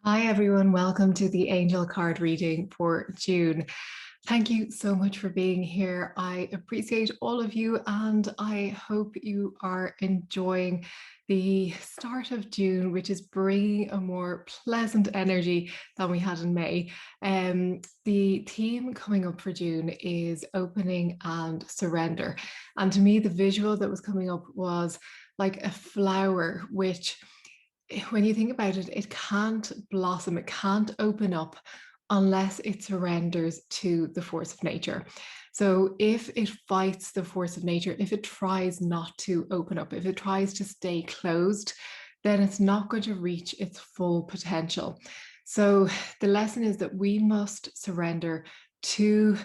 Hi, everyone. Welcome to the angel card reading for June. Thank you so much for being here. I appreciate all of you, and I hope you are enjoying the start of June, which is bringing a more pleasant energy than we had in May. The theme coming up for June is opening and surrender. And to me, the visual that was coming up was like a flower, which when you think about it, it can't blossom, it can't open up unless it surrenders to the force of nature. So if it fights the force of nature, if it tries not to open up, if it tries to stay closed, then it's not going to reach its full potential. So the lesson is that we must surrender to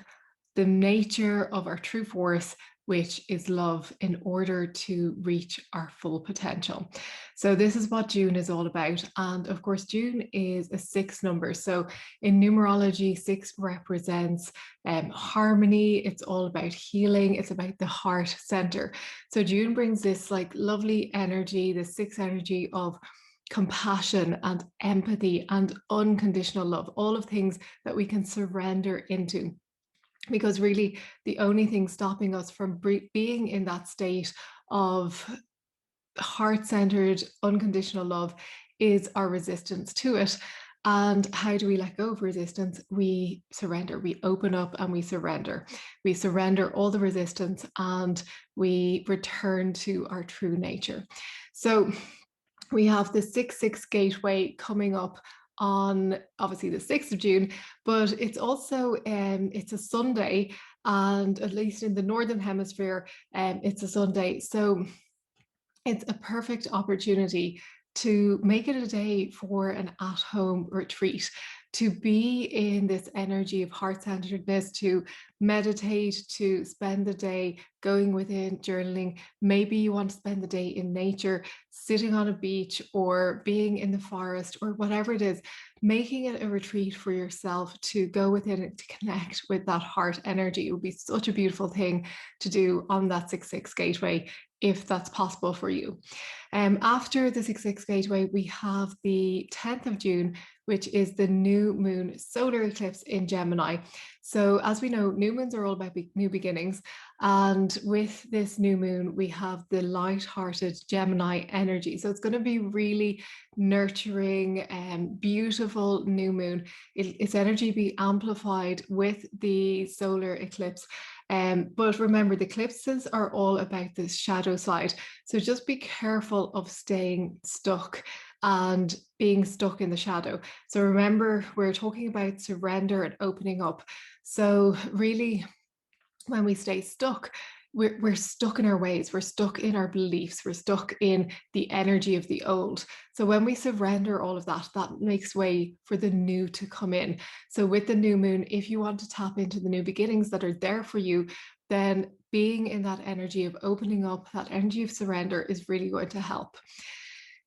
the nature of our true force, which is love, in order to reach our full potential. So, this is what June is all about. And of course, June is a six number. So, in numerology, six represents harmony. It's all about healing, it's about the heart center. So, June brings this like lovely energy, the six energy of compassion and empathy and unconditional love, all of things that we can surrender into, because really the only thing stopping us from being in that state of heart-centered unconditional love is our resistance to it. And how do we let go of resistance? We surrender, we open up and we surrender. We surrender all the resistance and we return to our true nature. So we have the 6-6 gateway coming up on obviously the 6th of June, but it's also it's a Sunday, and at least in the northern hemisphere, it's a Sunday. So it's a perfect opportunity to make it a day for an at-home retreat, to be in this energy of heart-centeredness, to meditate, to spend the day going within, journaling. Maybe you want to spend the day in nature, sitting on a beach or being in the forest or whatever it is, making it a retreat for yourself to go within and to connect with that heart energy. It would be such a beautiful thing to do on that 6-6 gateway, if that's possible for you. After the 6-6 gateway, we have the 10th of June, which is the new moon solar eclipse in Gemini. So, as we know, new moons are all about new beginnings. And with this new moon, we have the light-hearted Gemini energy. So, it's going to be really nurturing and beautiful new moon. Its energy be amplified with the solar eclipse. But remember, the eclipses are all about the shadow side. So just be careful of staying stuck and being stuck in the shadow. So remember, we're talking about surrender and opening up. So really, when we stay stuck, we're stuck in our ways, we're stuck in our beliefs, we're stuck in the energy of the old. So when we surrender all of that, that makes way for the new to come in. So with the new moon, if you want to tap into the new beginnings that are there for you, then being in that energy of opening up, that energy of surrender, is really going to help.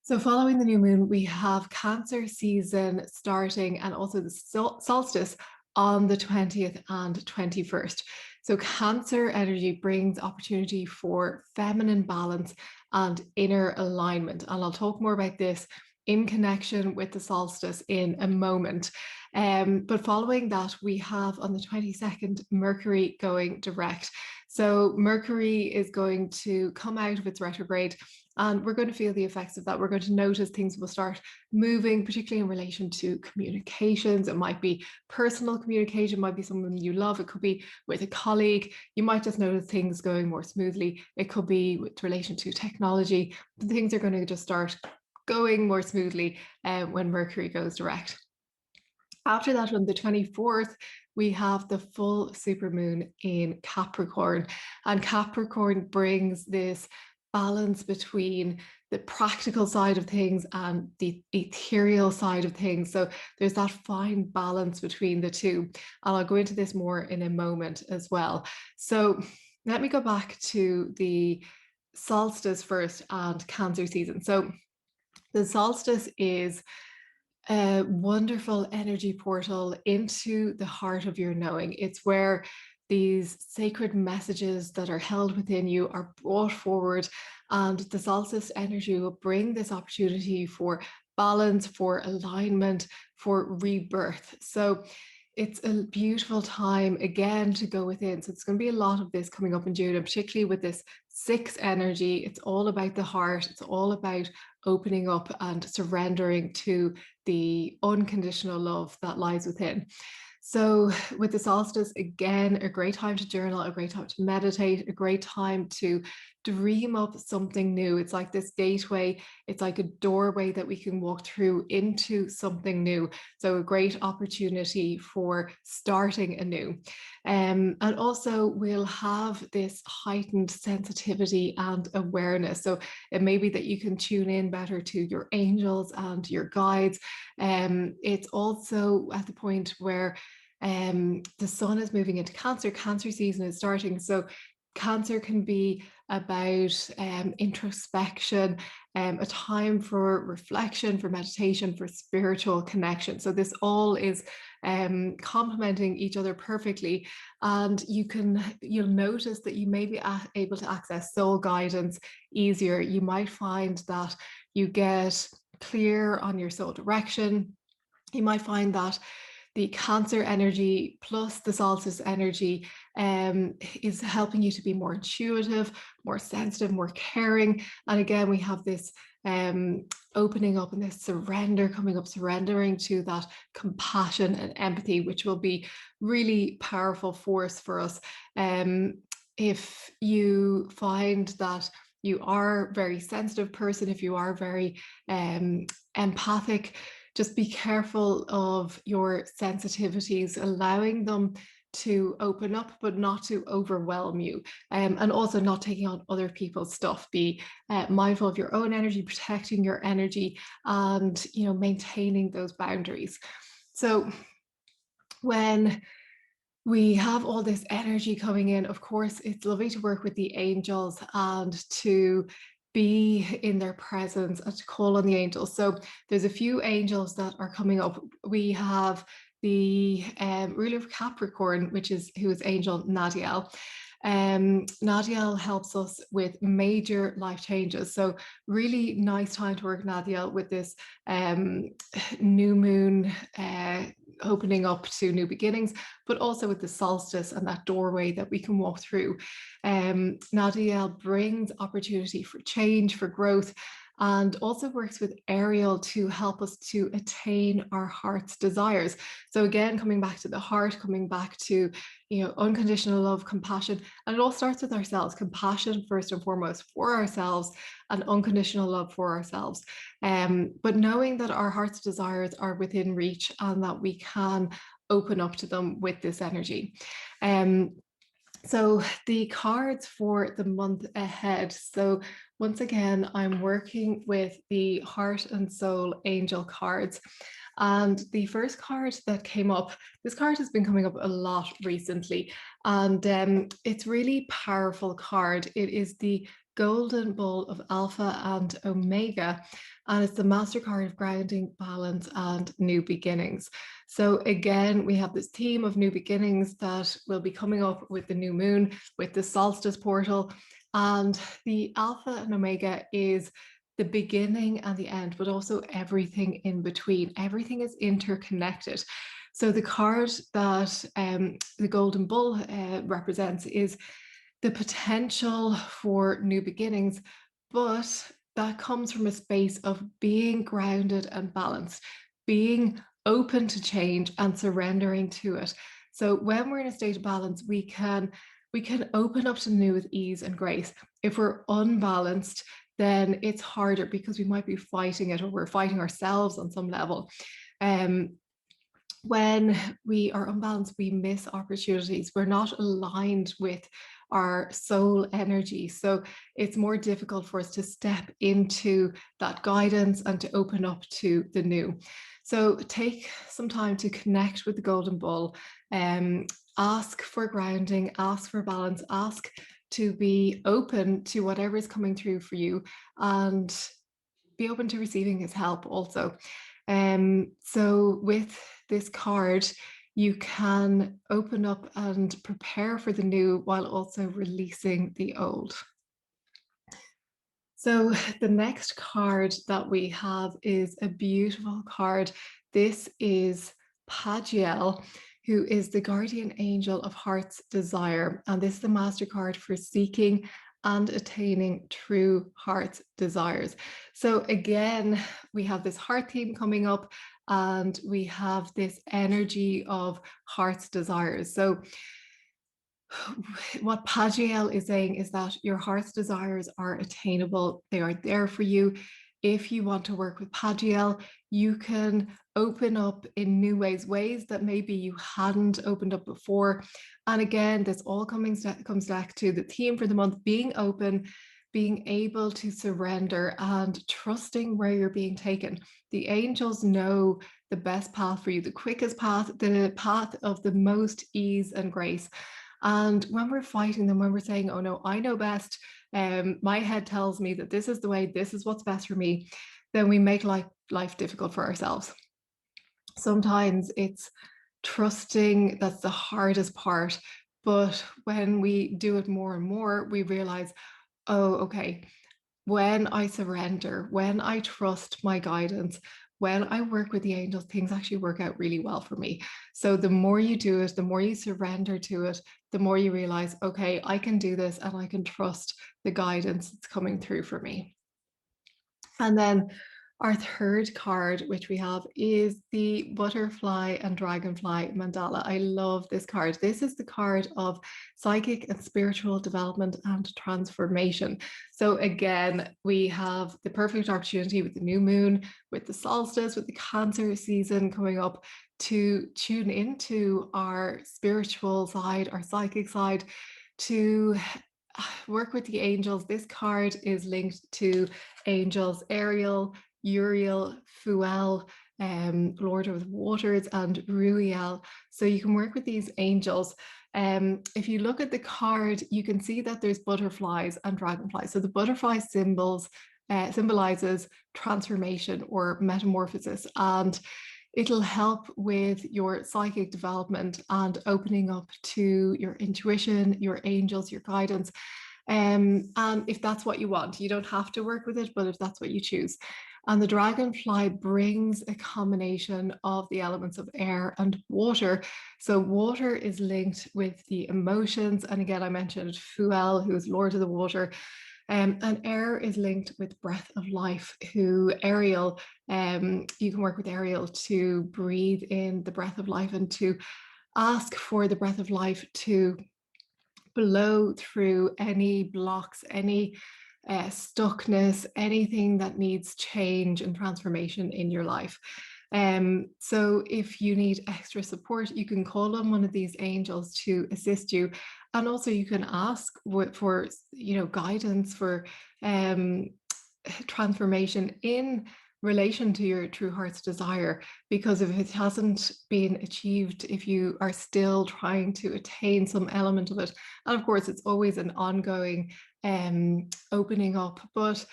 So, following the new moon, we have Cancer season starting, and also the solstice on the 20th and 21st. So, Cancer energy brings opportunity for feminine balance and inner alignment. And I'll talk more about this in connection with the solstice in a moment. But following that, we have on the 22nd, Mercury going direct. So, Mercury is going to come out of its retrograde, and we're going to feel the effects of that. We're going to notice things will start moving, particularly in relation to communications. It might be personal communication, it might be someone you love, it could be with a colleague. You might just notice things going more smoothly. It could be with relation to technology. Things are going to just start going more smoothly when Mercury goes direct. After that, on the 24th, we have the full supermoon in Capricorn. And Capricorn brings this balance between the practical side of things and the ethereal side of things. So there's that fine balance between the two. And I'll go into this more in a moment as well. So let me go back to the solstice first and Cancer season. So the solstice is a wonderful energy portal into the heart of your knowing. It's where these sacred messages that are held within you are brought forward, and the solstice energy will bring this opportunity for balance, for alignment, for rebirth. So it's a beautiful time again to go within. So it's going to be a lot of this coming up in June, and particularly with this 6 energy. It's all about the heart. It's all about opening up and surrendering to the unconditional love that lies within. So with the solstice, again, a great time to journal, a great time to meditate, a great time to dream up something new. It's like this gateway, it's like a doorway that we can walk through into something new. So a great opportunity for starting anew. And also we'll have this heightened sensitivity and awareness. So it may be that you can tune in better to your angels and your guides. It's also at the point where the sun is moving into Cancer. Cancer season is starting. So Cancer can be about introspection, a time for reflection, for meditation, for spiritual connection. So this all is complementing each other perfectly. And you'll notice that you may be able to access soul guidance easier. You might find that you get clear on your soul direction. You might find that the Cancer energy plus the solstice energy is helping you to be more intuitive, more sensitive, more caring. And again, we have this opening up and this surrender coming up, surrendering to that compassion and empathy, which will be really powerful force for us. If you find that you are a very sensitive person, if you are very empathic, just be careful of your sensitivities, allowing them to open up, but not to overwhelm you. And also not taking on other people's stuff. Be mindful of your own energy, protecting your energy, and maintaining those boundaries. So when we have all this energy coming in, of course, it's lovely to work with the angels and to be in their presence and to call on the angels. So there's a few angels that are coming up. We have the ruler of Capricorn, who is angel Nadiel. Nadiel helps us with major life changes. So really nice time to work Nadiel with this new moon opening up to new beginnings, but also with the solstice and that doorway that we can walk through. Nadiel brings opportunity for change, for growth, and also works with Ariel to help us to attain our heart's desires. So again, coming back to the heart, coming back to unconditional love, compassion, and it all starts with ourselves. Compassion first and foremost for ourselves, and unconditional love for ourselves. But knowing that our heart's desires are within reach and that we can open up to them with this energy. So the cards for the month ahead. So once again, I'm working with the Heart and Soul Angel cards. And the first card that came up, this card has been coming up a lot recently, and it's really powerful card. It is the Golden Bull of Alpha and Omega, and it's the Master card of grounding, balance, and new beginnings. So again, we have this theme of new beginnings that will be coming up with the new moon, with the solstice portal, and the Alpha and Omega is the beginning and the end, but also everything in between. Everything is interconnected. So the card that the Golden Bull represents is the potential for new beginnings, but that comes from a space of being grounded and balanced, being open to change and surrendering to it. So when we're in a state of balance, we can open up to new with ease and grace. If we're unbalanced, then it's harder because we might be fighting it, or we're fighting ourselves on some level. When we are unbalanced, we miss opportunities. We're not aligned with our soul energy. So it's more difficult for us to step into that guidance and to open up to the new. So take some time to connect with the Golden Bull, ask for grounding, ask for balance, ask to be open to whatever is coming through for you, and be open to receiving his help also. So with this card, you can open up and prepare for the new while also releasing the old. So the next card that we have is a beautiful card. This is Pagiel, who is the guardian angel of heart's desire. And this is the master card for seeking and attaining true heart's desires. So again, we have this heart theme coming up, and we have this energy of heart's desires. So what Pagiel is saying is that your heart's desires are attainable. They are there for you. If you want to work with Pagiel, you can open up in new ways that maybe you hadn't opened up before. And again, this all comes back to the theme for the month, being open, being able to surrender and trusting where you're being taken. The angels know the best path for you, the quickest path, the path of the most ease and grace. And when we're fighting them, when we're saying, oh no, I know best, my head tells me that this is the way, this is what's best for me, then we make life difficult for ourselves. Sometimes it's trusting that's the hardest part. But when we do it more and more, we realize, oh, okay, when I surrender, when I trust my guidance, when I work with the angels, things actually work out really well for me. So the more you do it, the more you surrender to it, the more you realize, okay, I can do this and I can trust the guidance that's coming through for me. And then our third card, which we have, is the butterfly and dragonfly mandala. I love this card. This is the card of psychic and spiritual development and transformation. So again, we have the perfect opportunity with the new moon, with the solstice, with the Cancer season coming up, to tune into our spiritual side, our psychic side, to work with the angels. This card is linked to angels Ariel, Uriel, Fuel, Lord of the Waters, and Ruiel. So you can work with these angels. If you look at the card, you can see that there's butterflies and dragonflies. So the butterfly symbolizes transformation or metamorphosis, and it'll help with your psychic development and opening up to your intuition, your angels, your guidance. And if that's what you want, you don't have to work with it, but if that's what you choose. And the dragonfly brings a combination of the elements of air and water. So water is linked with the emotions. And again, I mentioned Fuel, who is Lord of the Water. And air is linked with breath of life, who Ariel, you can work with Ariel to breathe in the breath of life and to ask for the breath of life to blow through any blocks, any stuckness, anything that needs change and transformation in your life. So if you need extra support, you can call on one of these angels to assist you. And also you can ask for, guidance for transformation in relation to your true heart's desire, because if it hasn't been achieved, if you are still trying to attain some element of it, and of course it's always an ongoing opening up, but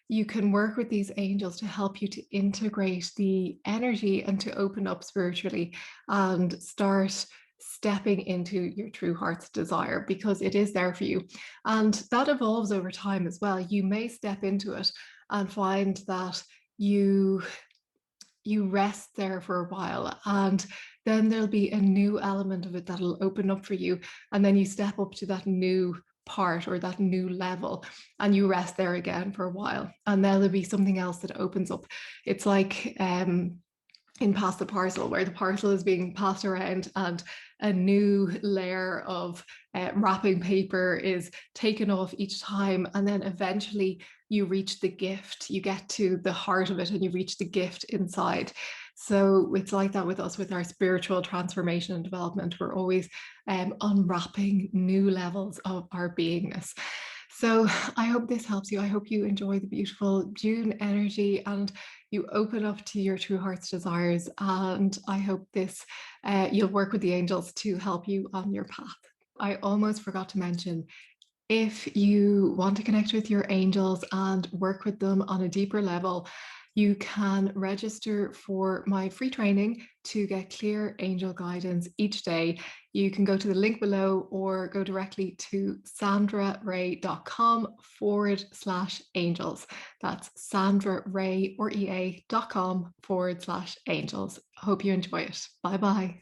you can work with these angels to help you to integrate the energy and to open up spiritually and start stepping into your true heart's desire, because it is there for you. And that evolves over time as well. You may step into it and find that you rest there for a while, and then there'll be a new element of it that'll open up for you, and then you step up to that new part or that new level and you rest there again for a while, and then there'll be something else that opens up. It's like in Pass the Parcel, where the parcel is being passed around and a new layer of wrapping paper is taken off each time. And then eventually you reach the gift, you get to the heart of it and you reach the gift inside. So it's like that with us, with our spiritual transformation and development. We're always unwrapping new levels of our beingness. So I hope this helps you. I hope you enjoy the beautiful June energy and you open up to your true heart's desires. And I hope this, you'll work with the angels to help you on your path. I almost forgot to mention, if you want to connect with your angels and work with them on a deeper level, You can register for my free training to get clear angel guidance each day. You can go to the link below or go directly to sandraray.com/angels. That's sandraray.com/angels. Hope you enjoy it. Bye bye.